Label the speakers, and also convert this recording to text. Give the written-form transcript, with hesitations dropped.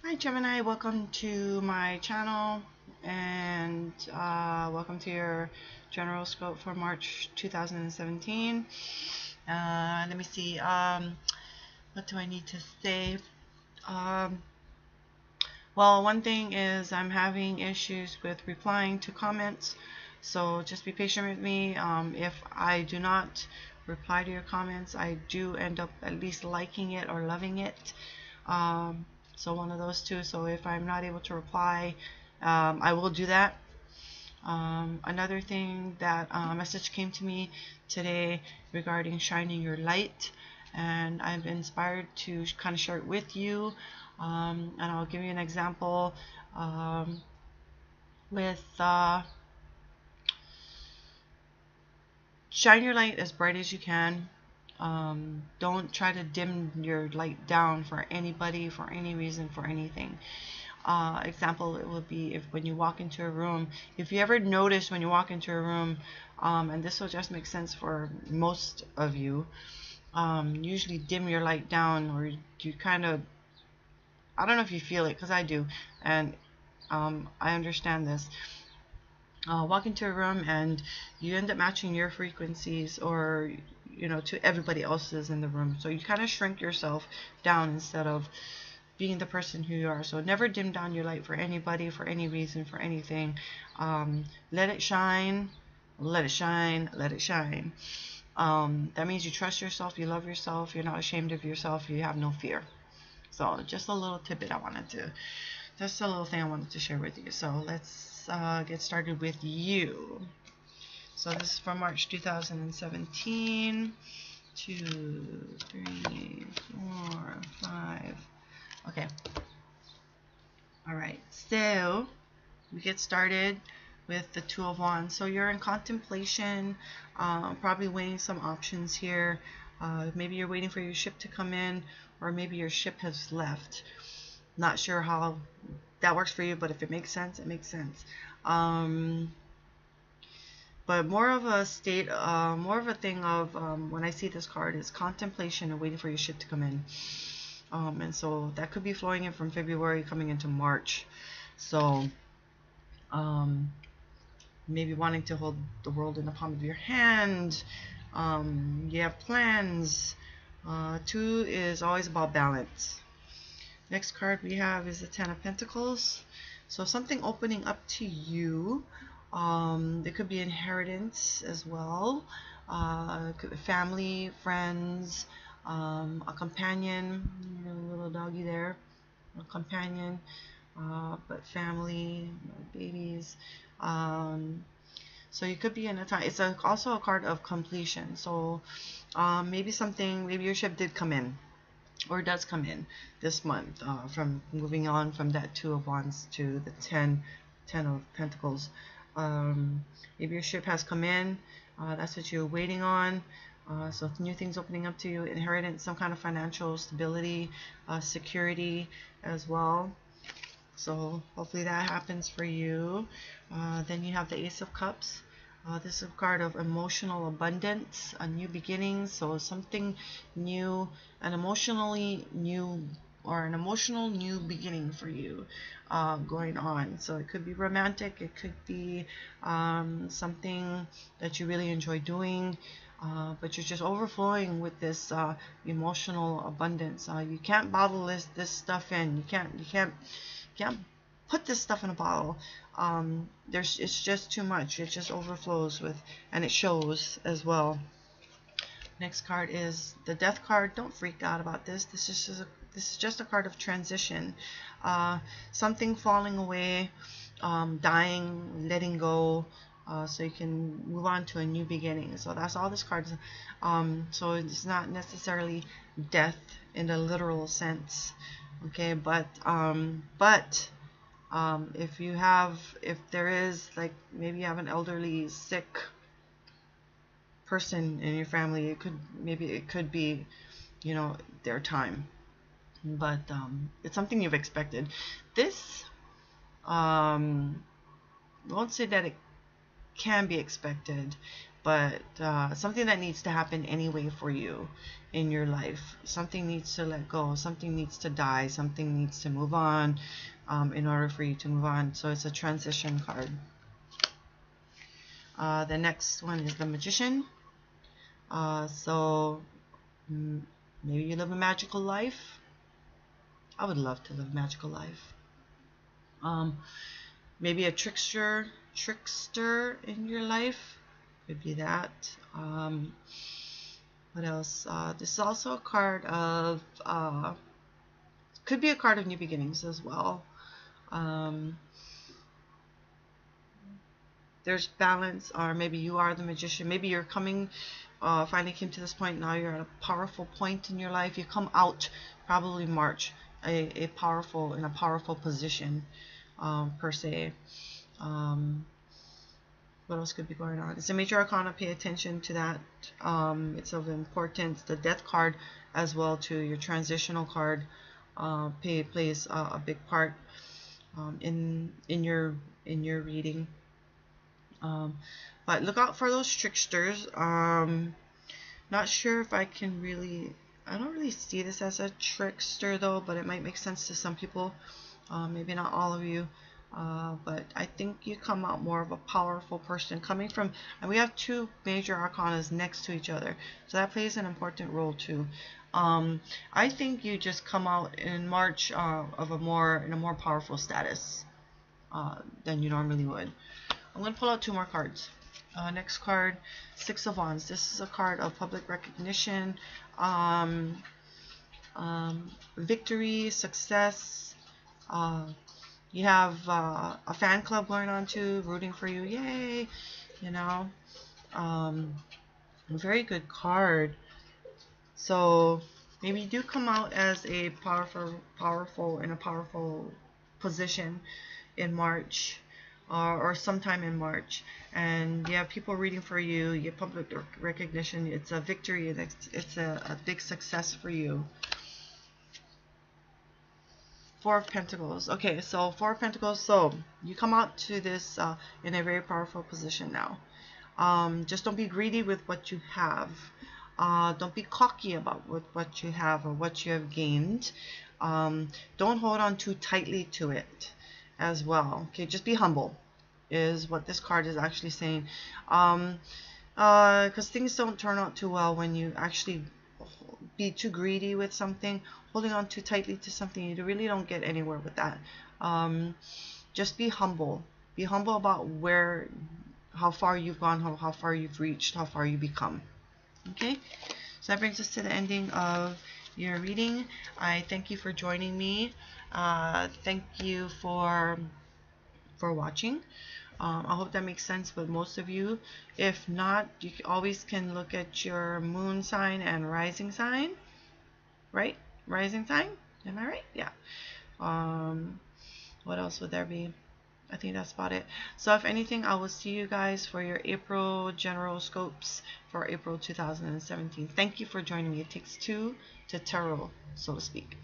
Speaker 1: Hi Gemini, welcome to my channel and welcome to your general scope for March 2017. Let me see, what do I need to say? Um, well, one thing is I'm having issues with replying to comments, so just be patient with me. If I do not reply to your comments, I do end up at least liking it or loving it. Um, so one of those two. So if I'm not able to reply, I will do that. Another thing that message came to me today regarding shining your light, and I've been inspired to kind of share it with you. And I'll give you an example with shine your light as bright as you can. Don't try to dim your light down for anybody, for any reason, for anything. Example, it would be if when you walk into a room, if you ever notice when you walk into a room, and this will just make sense for most of you, usually dim your light down, or you kind of, I don't know if you feel it, because I do, and I understand this. Walk into a room and you end up matching your frequencies, or to everybody else's in the room, so you kind of shrink yourself down instead of being the person who you are. So never dim down your light for anybody, for any reason, for anything. Let it shine, let it shine, let it shine. That means you trust yourself, you love yourself, you're not ashamed of yourself, you have no fear. So just a little tidbit just a little thing I wanted to share with you. So let's get started with you. So this is from March 2017. 2, 3, 4, 5. Okay. Alright, so we get started with the Two of Wands. So you're in contemplation, probably weighing some options here. Maybe you're waiting for your ship to come in, or maybe your ship has left. Not sure how that works for you, but if it makes sense, it makes sense. But more of a state, more of a thing of when I see this card is contemplation and waiting for your ship to come in. And so that could be flowing in from February coming into March. So maybe wanting to hold the world in the palm of your hand. You have plans. 2 is always about balance. Next card we have is the Ten of Pentacles. So something opening up to you. There could be inheritance as well. Family, friends, a companion, little doggy there, a companion, but family, babies. So you could be in a time. It's also a card of completion. So maybe your ship did come in, or does come in this month, from moving on from that Two of Wands to the Ten of Pentacles. Maybe your ship has come in, that's what you're waiting on. So new things opening up to you, inheritance, some kind of financial stability, security as well. So hopefully that happens for you. Then you have the Ace of Cups. This is a card of emotional abundance, a new beginning. So something new, an emotionally new, or an emotional new beginning for you going on. So it could be romantic, it could be something that you really enjoy doing, but you're just overflowing with this emotional abundance. You can't bottle this stuff in. You can't put this stuff in a bottle. It's just too much. It just overflows with, and it shows as well. Next card is the Death card. Don't freak out about this. This is just a card of transition. Something falling away, dying, letting go, so you can move on to a new beginning. So that's all this card is. So it's not necessarily death in the literal sense, okay? But if there is, like, maybe you have an elderly, sick person in your family, it could be, their time. But it's something you've expected. This won't say that it can be expected, but something that needs to happen anyway for you in your life. Something needs to let go, something needs to die, something needs to move on in order for you to move on. So it's a transition card. The next one is the Magician. So maybe you live a magical life. I would love to live a magical life. Maybe a trickster in your life. Could be that. What else? This is also a card of could be a card of new beginnings as well. There's balance, or maybe you are the Magician. Maybe you're coming, finally came to this point. Now you're at a powerful point in your life. You come out probably March, in a powerful position, per se. What else could be going on? It's a major arcana. Pay attention to that. It's of importance. The Death card as well too. Your transitional card plays a big part in your reading. But look out for those tricksters. Not sure if I don't really see this as a trickster though, but it might make sense to some people. Maybe not all of you. But I think you come out more of a powerful person coming from, and we have two major arcanas next to each other, so that plays an important role too. I think you just come out in March in a more powerful status than you normally would. I'm going to pull out two more cards. Next card, Six of Wands. This is a card of public recognition, victory, success. You have a fan club going on too, rooting for you. Yay! You know, a very good card. So maybe you do come out as a powerful in a powerful position in March, or sometime in March, and you have people reading for you. You get public recognition. It's a victory. It's a big success for you. Four of Pentacles. Okay, so Four of Pentacles. So you come out to this in a very powerful position now. Just don't be greedy with what you have. Don't be cocky about what you have or what you have gained. Don't hold on too tightly to it as well. Okay, just be humble is what this card is actually saying. Because things don't turn out too well when you actually be too greedy with something, holding on too tightly to something. You really don't get anywhere with that. Just be humble. Be humble about how far you've gone, how far you've reached, how far you become. Okay, so that brings us to the ending of your reading. I thank you for joining me. Thank you for watching. I hope that makes sense with most of you. If not, you always can look at your moon sign and rising sign. Right? Rising sign? Am I right? Yeah. What else would there be? I think that's about it. So if anything, I will see you guys for your April general scopes for April 2017. Thank you for joining me. It takes two to tarot, so to speak.